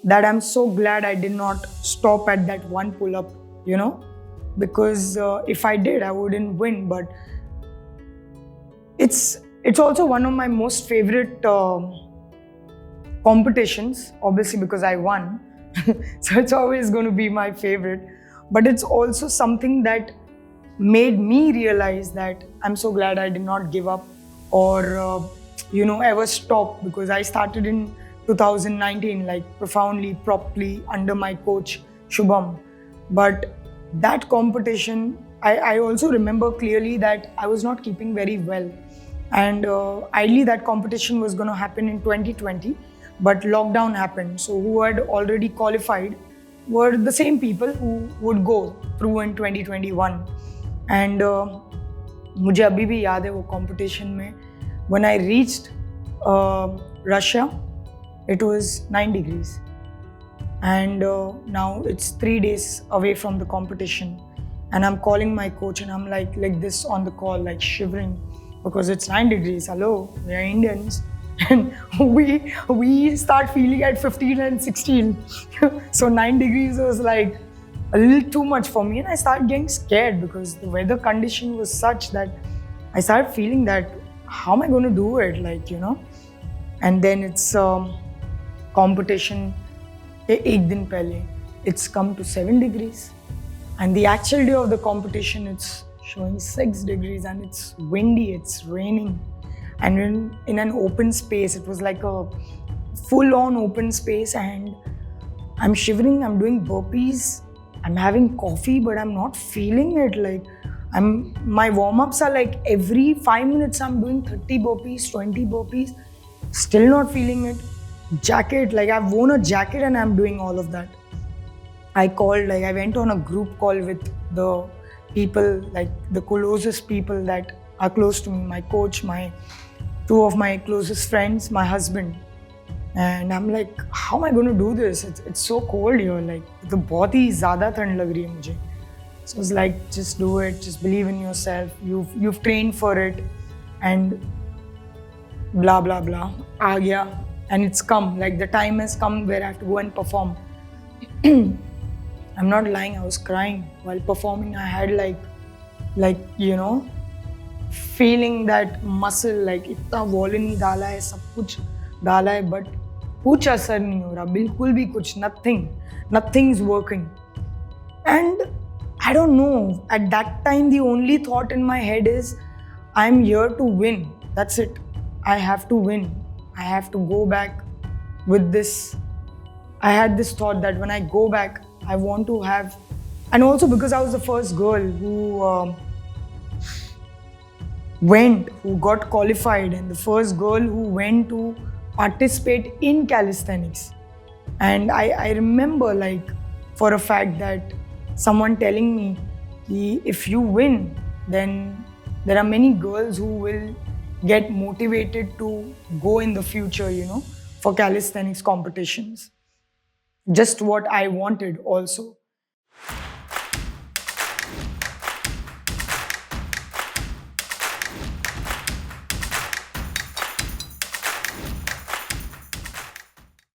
that I'm so glad I did not stop at that one pull-up, because if I did, I wouldn't win. But it's also one of my most favorite competitions, obviously because I won. So it's always going to be my favorite. But it's also something that made me realize that I'm so glad I did not give up or ever stop, because I started in 2019, like profoundly, properly under my coach Shubham. But that competition, I also remember clearly that I was not keeping very well. And ideally, that competition was going to happen in 2020, but lockdown happened. So, who had already qualified were the same people who would go through in 2021. And मुझे अभी भी याद है वो competition में, when I reached Russia, it was 9 degrees. And now it's 3 days away from the competition. And I'm calling my coach and I'm like this on the call, like shivering, because it's 9 degrees. Hello, we are Indians. And we start feeling at 15 and 16. So 9 degrees was like a little too much for me. And I started getting scared because the weather condition was such that I started feeling that, how am I going to do it? And then it's competition. एक दिन पहले, it's come to 7 degrees. And the actual day of the competition, it's showing 6 degrees and it's windy, it's raining. And in an open space, it was like a full-on open space, and I'm shivering, I'm doing burpees, I'm having coffee, but I'm not feeling it. My warm-ups are like every 5 minutes I'm doing 30 burpees, 20 burpees, still not feeling it. Jacket, I've worn a jacket and I'm doing all of that. I went on a group call with the people, the closest people that are close to me, my coach, two of my closest friends, my husband. And I'm like, how am I going to do this? It's so cold here. The बहुत ही ज़्यादा ठंड लग रही है मुझे. So I was like, just do it. Just believe in yourself. You've trained for it. And blah, blah, blah. आ गया. And it's come. The time has come where I have to go and perform. I'm not lying. I was crying while performing. I had feeling that muscle, इतना volume नहीं डाला है, सब कुछ डाला है, but कुछ असर नहीं हो रहा, बिल्कुल भी कुछ, nothing is working. And I don't know, at that time the only thought in my head is, I'm here to win, that's it. I have to win, I have to go back with this. I had this thought that when I go back, I want to have, and also because I was the first girl who who got qualified, and the first girl who went to participate in calisthenics. And I remember for a fact that someone telling me, if you win, then there are many girls who will get motivated to go in the future, for calisthenics competitions. Just what I wanted also.